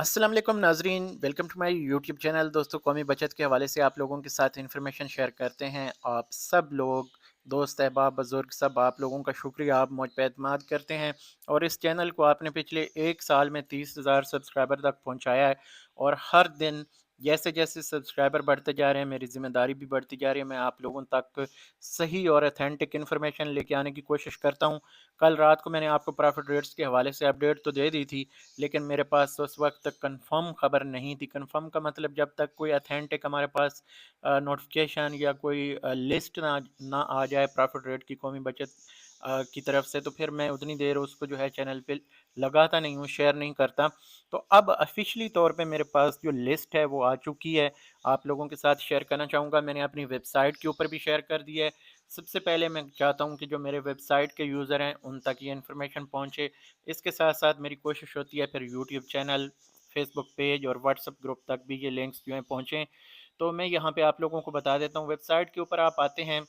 अस्सलाम वालेकुम नाजरीन, welcome to my YouTube channel. दोस्तों, कौमी बचत के हवाले से आप लोगों के साथ इन्फॉर्मेशन शेयर करते हैं। आप सब लोग, दोस्त अहबाब बुज़ुर्ग, सब आप लोगों का शुक्रिया, आप मुझ पे एतमाद करते हैं। और इस चैनल को आपने पिछले 1 साल में 30,000 सब्सक्राइबर तक पहुँचाया है। और हर दिन जैसे जैसे सब्सक्राइबर बढ़ते जा रहे हैं, मेरी ज़िम्मेदारी भी बढ़ती जा रही है। मैं आप लोगों तक सही और ऑथेंटिक इन्फॉर्मेशन लेके आने की कोशिश करता हूँ। कल रात को मैंने आपको प्रॉफिट रेट्स के हवाले से अपडेट तो दे दी थी, लेकिन मेरे पास उस वक़्त तक कंफ़र्म ख़बर नहीं थी। कंफ़र्म का मतलब, जब तक कोई ऑथेंटिक हमारे पास नोटिफ़िकेशन या कोई लिस्ट ना ना आ जाए प्रॉफ़िट रेट की, कौमी बचत की तरफ से, तो फिर मैं उतनी देर उसको जो है चैनल पे लगाता नहीं हूँ, शेयर नहीं करता। तो अब ऑफ़िशियली तौर पे मेरे पास जो लिस्ट है वो आ चुकी है, आप लोगों के साथ शेयर करना चाहूँगा। मैंने अपनी वेबसाइट के ऊपर भी शेयर कर दी है। सबसे पहले मैं चाहता हूँ कि जो मेरे वेबसाइट के यूज़र हैं उन तक ये इन्फॉर्मेशन पहुँचे। इसके साथ-साथ मेरी कोशिश होती है फिर यूट्यूब चैनल, फेसबुक पेज और व्हाट्सएप ग्रुप तक भी ये लिंक्स जो हैं पहुँचे। तो मैं यहाँ पे आप लोगों को बता देता हूँ, वेबसाइट के ऊपर आप आते हैं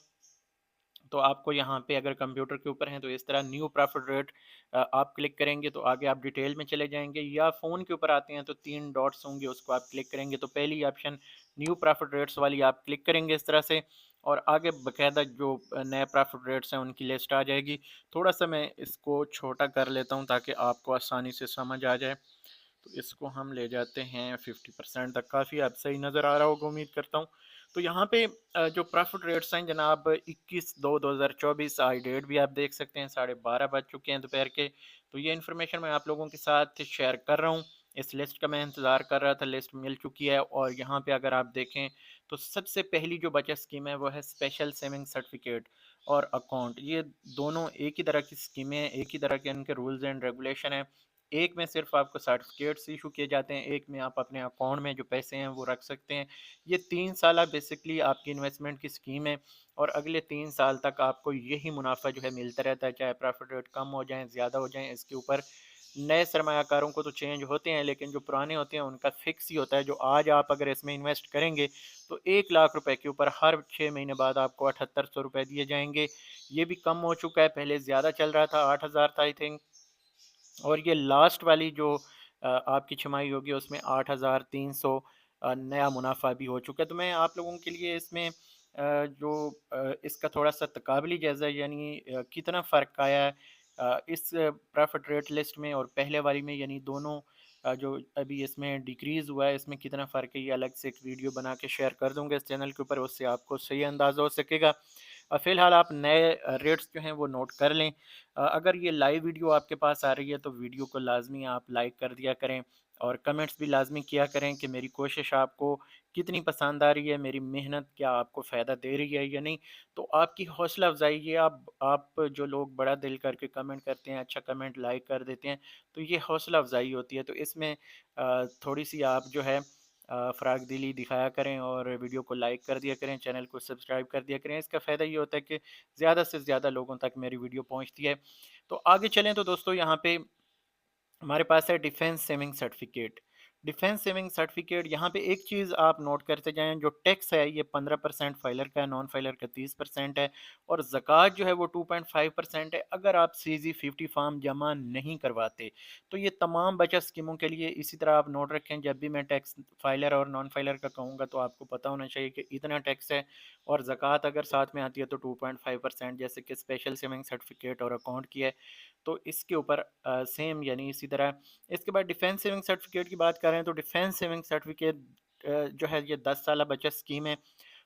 तो आपको यहाँ पे अगर कंप्यूटर के ऊपर हैं तो इस तरह न्यू प्रॉफिट रेट आप क्लिक करेंगे तो आगे आप डिटेल में चले जाएँगे, या फ़ोन के ऊपर आते हैं तो 3 डॉट्स होंगे, उसको आप क्लिक करेंगे तो पहली ऑप्शन न्यू प्रॉफिट रेट्स वाली आप क्लिक करेंगे इस तरह से, और आगे बाकायदा जो नए प्रॉफिट रेट्स हैं उनकी लिस्ट आ जाएगी। थोड़ा-सा मैं इसको छोटा कर लेता हूँ ताकि आपको आसानी से समझ आ जाए। तो इसको हम ले जाते हैं 50% तक, काफ़ी अब सही नज़र आ रहा होगा उम्मीद करता हूँ। तो यहाँ पे जो प्रॉफिट रेट्स हैं जनाब, 21/2/2024 आई डेट भी आप देख सकते हैं, 12:30 बज चुके हैं दोपहर के। तो ये इन्फॉर्मेशन मैं आप लोगों के साथ शेयर कर रहा हूँ। इस लिस्ट का मैं इंतज़ार कर रहा था, लिस्ट मिल चुकी है। और यहाँ पे अगर आप देखें तो सबसे पहली जो बचत स्कीम है वो है स्पेशल सेविंग सर्टिफिकेट और अकाउंट। ये दोनों एक ही तरह की स्कीमें हैं, एक ही तरह के इनके रूल्स एंड रेगुलेशन हैं। एक में सिर्फ आपको सर्टिफिकेट्स इशू किए जाते हैं, एक में आप अपने अकाउंट में जो पैसे हैं वो रख सकते हैं। ये 3 साल बेसिकली आपकी इन्वेस्टमेंट की स्कीम है, और अगले 3 साल तक आपको यही मुनाफा जो है मिलता रहता है, चाहे प्रॉफिट रेट कम हो जाए ज़्यादा हो जाए। इसके ऊपर नए सरमायाकारों को तो चेंज होते हैं, लेकिन जो पुराने होते हैं उनका फिक्स ही होता है। जो आज आप अगर इसमें इन्वेस्ट करेंगे तो 1 लाख रुपए के ऊपर हर 6 महीने बाद आपको 7800 रुपये दिए जाएंगे। ये भी कम हो चुका है, पहले ज़्यादा चल रहा था, 8000 था आई थिंक। और ये लास्ट वाली जो आपकी छमाही होगी उसमें 8,300 नया मुनाफा भी हो चुका है। तो मैं आप लोगों के लिए इसमें इसका थोड़ा-सा तकाबली जायज़ा, यानी कितना फ़र्क आया है इस प्रॉफिट रेट लिस्ट में और पहले वाली में, यानी दोनों जो अभी इसमें डिक्रीज़ हुआ है इसमें कितना फ़र्क है, ये अलग से एक वीडियो बना के शेयर कर दूँगा इस चैनल के ऊपर, उससे आपको सही अंदाज़ा हो सकेगा। फ़िलहाल आप नए रेट्स जो हैं वो नोट कर लें। अगर ये लाइव वीडियो आपके पास आ रही है तो वीडियो को लाज़मी आप लाइक कर दिया करें, और कमेंट्स भी लाज़मी किया करें कि मेरी कोशिश आपको कितनी पसंद आ रही है, मेरी मेहनत क्या आपको फ़ायदा दे रही है या नहीं। तो आपकी हौसला अफ़ज़ाई, ये आप जो लोग बड़ा दिल करके कमेंट करते हैं, अच्छा कमेंट लाइक कर देते हैं, तो ये हौसला अफ़ज़ाई होती है। तो इसमें थोड़ी-सी आप जो है फ़राग दिली दिखाया करें और वीडियो को लाइक कर दिया करें, चैनल को सब्सक्राइब कर दिया करें। इसका फ़ायदा ये होता है कि ज़्यादा से ज़्यादा लोगों तक मेरी वीडियो पहुँचती है। तो आगे चलें तो दोस्तों, यहाँ पे हमारे पास है defence saving certificate. Defence saving certificate, यहाँ पे एक चीज़ आप नोट करते जाएं, जो टैक्स है ये 15% फाइलर का है, नॉन फाइलर का 30% है, और ज़कात जो है वो 2.5% है अगर आप CZ50 फॉर्म जमा नहीं करवाते। तो ये तमाम बचत स्कीमों के लिए इसी तरह आप नोट रखें, जब भी मैं टैक्स फाइलर और नॉन फाइलर का कहूँगा तो आपको पता होना चाहिए कि इतना टैक्स है। और ज़कात अगर साथ में आती है तो 2.5%, जैसे कि स्पेशल सेविंग सर्टिफिकेट और अकाउंट की है। तो इसके ऊपर सेम, यानी इसी तरह। इसके बाद डिफेंस सेविंग सर्टिफिकेट की बात करें तो डिफेंस सेविंग सर्टिफिकेट जो है ये 10 साल बचत स्कीम है,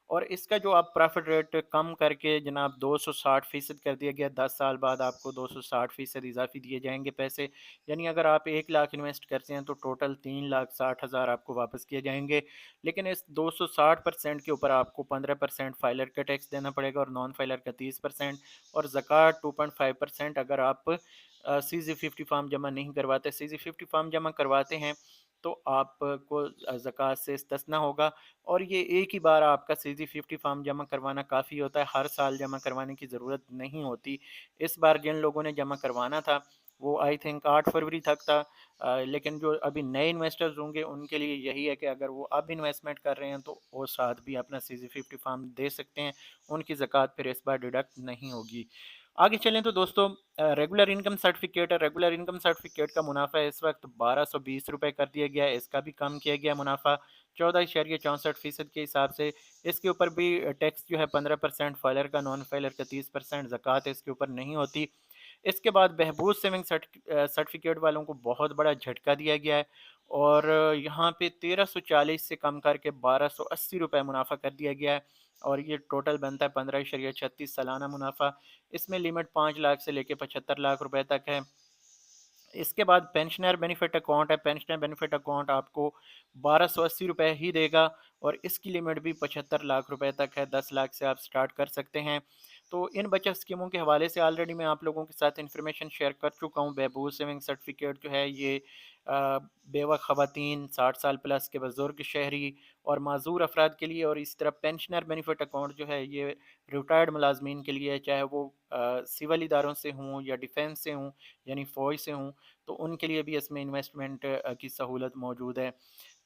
और इसका जो आप प्रॉफिट रेट कम करके जनाब 260% कर दिया गया। 10 साल बाद आपको 260% इजाफी दिए जाएंगे पैसे, यानी अगर आप 1 लाख इन्वेस्ट करते हैं तो टोटल 3,60,000 आपको वापस किए जाएंगे। लेकिन इस 260% के ऊपर आपको 15% फाइलर का टैक्स देना पड़ेगा और नॉन फाइलर का 30%, और ज़कात 2.5% अगर आप CZ50 फॉर्म जमा नहीं करवाते। CZ50 फॉर्म जमा करवाते हैं तो आपको ज़कात से इस्तिस्ना होगा। और ये एक ही बार आपका CZ50 फॉर्म जमा करवाना काफ़ी होता है, हर साल जमा करवाने की ज़रूरत नहीं होती। इस बार जिन लोगों ने जमा करवाना था वो आई थिंक 8 फरवरी तक था, लेकिन जो अभी नए इन्वेस्टर्स होंगे उनके लिए यही है कि अगर वो अब इन्वेस्टमेंट कर रहे हैं तो वो साथ भी अपना CZ50 फॉर्म दे सकते हैं, उनकी ज़कात फिर इस बार डिडक्ट नहीं होगी। आगे चलें तो दोस्तों रेगुलर इनकम सर्टिफिकेट है। रेगुलर इनकम सर्टिफिकेट का मुनाफा इस वक्त 1220 रुपये कर दिया गया है। इसका भी कम किया गया मुनाफा 14.64% के हिसाब से। इसके ऊपर भी टैक्स जो है 15% फाइलर का, नॉन फाइलर का 30%, ज़कात इसके ऊपर नहीं होती। इसके बाद बहबूद सेविंग सर्टिफिकेट वालों को बहुत बड़ा झटका दिया गया है और यहाँ पे 1340 से कम करके 1280 रुपये मुनाफा कर दिया गया है और ये टोटल बनता है 15.36 सालाना मुनाफा। इसमें लिमिट 5 लाख से लेके 75 लाख रुपए तक है। इसके बाद पेंशनर बेनिफिट अकाउंट है। पेंशनर बेनिफिट अकाउंट आपको 1280 रुपये ही देगा और इसकी लिमिट भी 75 लाख रुपए तक है। 10 लाख से आप स्टार्ट कर सकते हैं। तो इन बचत स्कीमों के हवाले से ऑलरेडी मैं आप लोगों के साथ इन्फॉर्मेशन शेयर कर चुका हूँ। बहबूद सेविंग सर्टिफिकेट जो है ये बेवा ख़वातीन, 60 साल प्लस के बुज़ुर्ग शहरी और माजूर अफराद के लिए, और इस तरह पेंशनर बेनिफिट अकाउंट जो है ये रिटायर्ड मुलाजमीन के लिए, चाहे वो सिविल इदारों से हों या डिफेंस से हों यानी फ़ौज से हों, तो उनके लिए भी इसमें इन्वेस्टमेंट की सहूलत मौजूद है।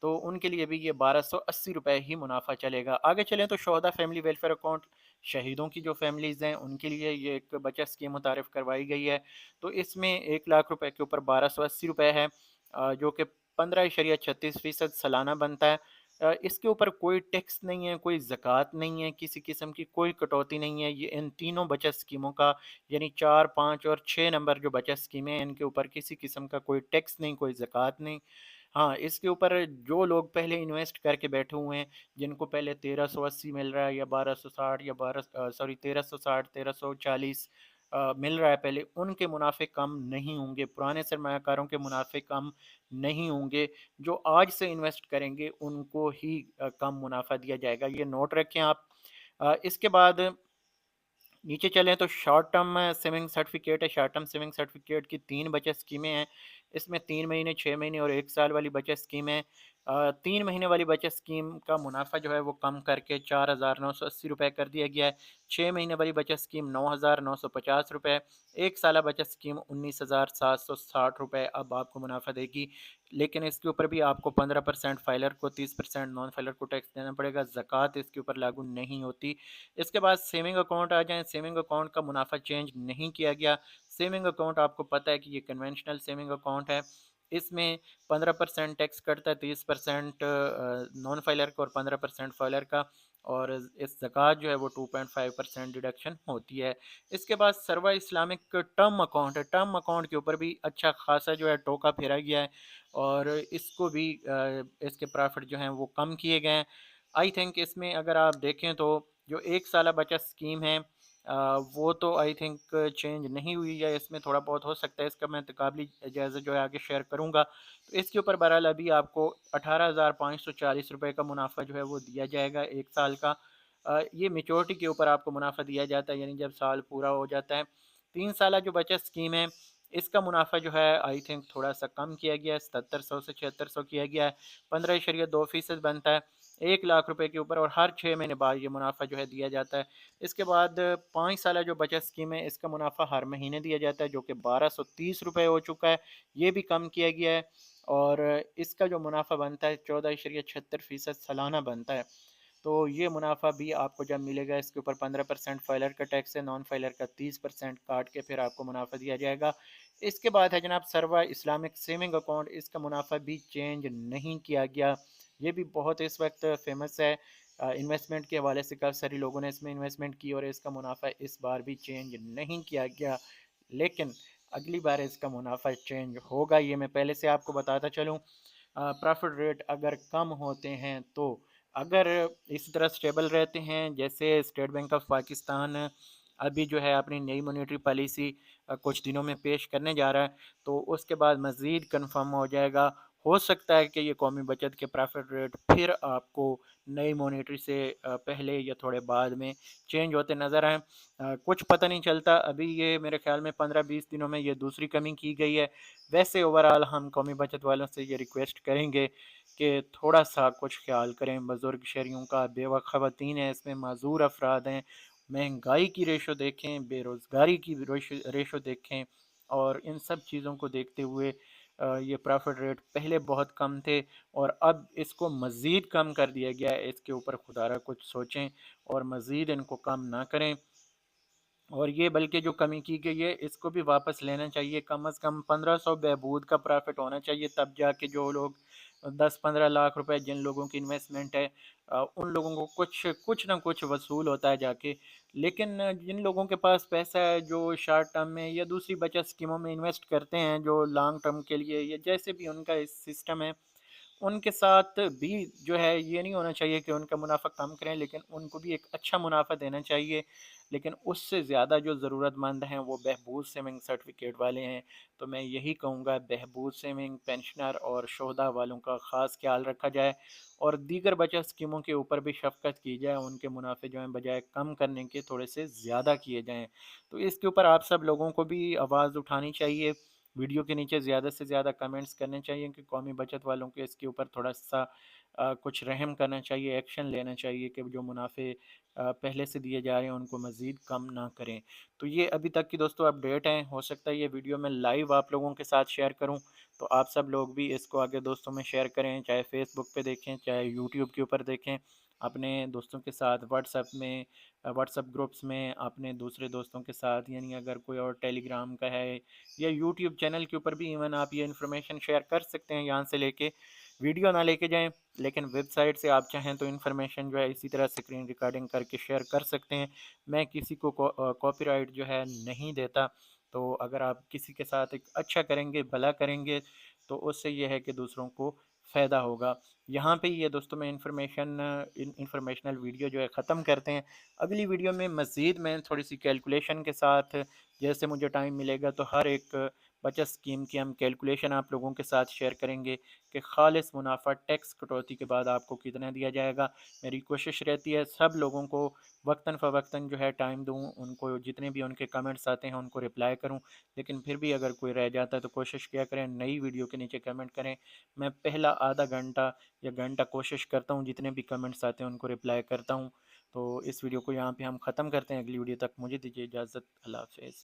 तो उनके लिए भी ये 1280 रुपये ही मुनाफा चलेगा। आगे चलें तो शोहदा फैमिली वेलफेयर अकाउंट, शहीदों की जो फैमिलीज़ हैं उनके लिए ये एक बचत स्कीम मुतारिफ करवाई गई है। तो इसमें 1 लाख रुपए के ऊपर 1280 रुपये है, जो कि 15.36% सालाना बनता है। इसके ऊपर कोई टैक्स नहीं है, कोई ज़कात नहीं है, किसी किस्म की कोई कटौती नहीं है। ये इन तीनों बचत स्कीमों का यानी 4, 5 और 6 नंबर जो बचत स्कीमें हैं इनके ऊपर किसी किस्म का कोई टैक्स नहीं, कोई ज़कात नहीं। हाँ, इसके ऊपर जो लोग पहले इन्वेस्ट करके बैठे हुए हैं, जिनको पहले 1380 मिल रहा है या 1260 या 1360 1340 मिल रहा है पहले, उनके मुनाफे कम नहीं होंगे, पुराने सरमायाकारों के मुनाफे कम नहीं होंगे। जो आज से इन्वेस्ट करेंगे उनको ही कम मुनाफा दिया जाएगा, ये नोट रखें आप। इसके बाद नीचे चलें तो शॉर्ट टर्म सेविंग सर्टिफिकेट है। शॉर्ट टर्म सेविंग सर्टिफिकेट की 3 बचत स्कीमें हैं। इसमें 3 महीने, 6 महीने और 1 साल वाली बचत स्कीम है। 3 महीने वाली बचत स्कीम का मुनाफा जो है वो कम करके 4,980 रुपये कर दिया गया है। 6 महीने वाली बचत स्कीम 9,950 रुपये। 1 साल बचत स्कीम 19,760 रुपये अब आपको मुनाफा देगी। लेकिन इसके ऊपर भी आपको 15% फाइलर को, 30% नॉन फाइलर को टैक्स देना पड़ेगा। ज़कात इसके ऊपर लागू नहीं होती। इसके बाद सेविंग अकाउंट आ जाएँ। सेविंग अकाउंट का मुनाफा चेंज नहीं किया गया। सेविंग अकाउंट आपको पता है कि ये कन्वेंशनल सेविंग अकाउंट है। इसमें 15% टैक्स कटता है, 30% नॉन फाइलर का और 15% फाइलर का, और इस ज़कात जो है वो 2.5% डिडक्शन होती है। इसके बाद सर्वा इस्लामिक टर्म अकाउंट है। टर्म अकाउंट के ऊपर भी अच्छा खासा जो है टोका फेरा गया है और इसको भी इसके प्रॉफिट जो हैं वो कम किए गए हैं। आई थिंक इसमें अगर आप देखें तो जो 1 साल बचत स्कीम है वो तो आई थिंक चेंज नहीं हुई है। इसमें थोड़ा बहुत हो सकता है, इसका मैं तकाबली जायज़ा जो है आगे शेयर करूँगा। तो इसके ऊपर बहरहाल अभी आपको 18,540 रुपये का मुनाफा जो है वो दिया जाएगा 1 साल का। ये मेच्योरिटी के ऊपर आपको मुनाफा दिया जाता है, यानी जब साल पूरा हो जाता है। 3 साल जो बचत स्कीम है इसका मुनाफा जो है आई थिंक थोड़ा सा कम किया गया है, 7700 से 7600 किया गया है। 15.2% बनता है 1 लाख रुपए के ऊपर, और हर 6 महीने बाद ये मुनाफा जो है दिया जाता है। इसके बाद 5 साल जो बचत स्कीम है इसका मुनाफा हर महीने दिया जाता है, जो कि 1230 रुपये हो चुका है। ये भी कम किया गया है और इसका जो मुनाफा बनता है 14.76% सालाना बनता है। तो ये मुनाफा भी आपको जब मिलेगा, इसके ऊपर 15% फाइलर का टैक्स है, नॉन फाइलर का 30% काट के फिर आपको मुनाफा दिया जाएगा। इसके बाद है जनाब सर्वा इस्लामिक सेविंग अकाउंट। इसका मुनाफा भी चेंज नहीं किया गया। ये भी बहुत इस वक्त फेमस है। इन्वेस्टमेंट के हवाले से काफ़ी सारे लोगों ने इसमें इन्वेस्टमेंट की और इसका मुनाफा इस बार भी चेंज नहीं किया गया। लेकिन अगली बार इसका मुनाफा चेंज होगा, ये मैं पहले से आपको बताता चलूँ। प्रॉफिट रेट अगर कम होते हैं तो, अगर इसी तरह स्टेबल रहते हैं जैसे स्टेट बैंक ऑफ पाकिस्तान अभी जो है अपनी नई मॉनेटरी पॉलिसी कुछ दिनों में पेश करने जा रहा है, तो उसके बाद मज़ीद कंफर्म हो जाएगा। हो सकता है कि ये कौमी बचत के प्रॉफिट रेट फिर आपको नई मॉनेटरी से पहले या थोड़े बाद में चेंज होते नज़र आएँ। कुछ पता नहीं चलता। अभी ये मेरे ख़्याल में 15-20 दिनों में ये दूसरी कमी की गई है। वैसे ओवरऑल हम कौमी बचत वालों से ये रिक्वेस्ट करेंगे कि थोड़ा सा कुछ ख्याल करें बुज़ुर्ग शहरियों का, बेवा ख़वातीन हैं, इसमें माज़ूर अफराद हैं, महंगाई की रेशो देखें, बेरोज़गारी की रेशो देखें, और इन सब चीज़ों को देखते हुए ये प्रॉफिट रेट पहले बहुत कम थे और अब इसको मज़ीद कम कर दिया गया है। इसके ऊपर खुदारा कुछ सोचें और मज़ीद इनको कम ना करें। और ये बल्कि जो कमी की गई है इसको भी वापस लेना चाहिए। कम से कम 1500 बहबूद का प्रॉफिट होना चाहिए, तब जाके जो लोग 10-15 लाख रुपए जिन लोगों की इन्वेस्टमेंट है, उन लोगों को कुछ कुछ ना कुछ वसूल होता है जाके। लेकिन जिन लोगों के पास पैसा है जो शॉर्ट टर्म में या दूसरी बचत स्कीमों में इन्वेस्ट करते हैं, जो लॉन्ग टर्म के लिए या जैसे भी उनका इस सिस्टम है, उनके साथ भी जो है ये नहीं होना चाहिए कि उनका मुनाफा कम करें, लेकिन उनको भी एक अच्छा मुनाफा देना चाहिए। लेकिन उससे ज़्यादा जो ज़रूरतमंद हैं वो बहबूद सेविंग सर्टिफिकेट वाले हैं। तो मैं यही कहूँगा, बहबूद सेविंग, पेंशनर और शोधा वालों का ख़ास ख्याल रखा जाए और दीगर बचत स्कीमों के ऊपर भी शफकत की जाए, उनके मुनाफे जो हैं बजाय कम करने के थोड़े से ज़्यादा किए जाएँ। तो इसके ऊपर आप सब लोगों को भी आवाज़ उठानी चाहिए। वीडियो के नीचे ज़्यादा से ज़्यादा कमेंट्स करने चाहिए कि कौमी बचत वालों के इसके ऊपर थोड़ा सा कुछ रहम करना चाहिए, एक्शन लेना चाहिए कि जो मुनाफे पहले से दिए जा रहे हैं उनको मज़ीद कम ना करें। तो ये अभी तक की दोस्तों अपडेट हैं, हो सकता है ये वीडियो मैं लाइव आप लोगों के साथ शेयर करूं, तो आप सब लोग भी इसको आगे दोस्तों में शेयर करें, चाहे फेसबुक पे देखें चाहे यूट्यूब के ऊपर देखें, अपने दोस्तों के साथ व्हाट्सएप में, व्हाट्सएप ग्रुप्स में, अपने दूसरे दोस्तों के साथ, यानी अगर कोई और टेलीग्राम का है या यूट्यूब चैनल के ऊपर भी इवन आप ये इन्फॉर्मेशन शेयर कर सकते हैं। यहाँ से लेके वीडियो ना लेके जाएं, लेकिन वेबसाइट से आप चाहें तो इन्फॉर्मेशन जो है इसी तरह स्क्रीन रिकॉर्डिंग करके शेयर कर सकते हैं। मैं किसी को कॉपीराइट जो है नहीं देता। तो अगर आप किसी के साथ एक अच्छा करेंगे, भला करेंगे, तो उससे ये है कि दूसरों को फ़ायदा होगा। यहाँ पे ये दोस्तों मैं इंफॉर्मेशनल वीडियो जो है ख़त्म करते हैं। अगली वीडियो में मज़ीद मैं थोड़ी सी कैलकुलेशन के साथ, जैसे मुझे टाइम मिलेगा तो हर एक बचत स्कीम की हम कैलकुलेशन आप लोगों के साथ शेयर करेंगे कि खालिस मुनाफा टैक्स कटौती के बाद आपको कितना दिया जाएगा। मेरी कोशिश रहती है सब लोगों को वक्तन फ़वक्तन जो है टाइम दूँ, उनको जितने भी उनके कमेंट्स आते हैं उनको रिप्लाई करूँ। लेकिन फिर भी अगर कोई रह जाता है तो कोशिश किया करें, नई वीडियो के नीचे कमेंट करें। मैं पहला आधा घंटा या घंटा कोशिश करता हूँ जितने भी कमेंट्स आते हैं उनको रिप्लाई करता हूँ। तो इस वीडियो को यहाँ पे हम ख़त्म करते हैं। अगली वीडियो तक मुझे दीजिए इजाज़त। अल्लाह हाफ़िज़।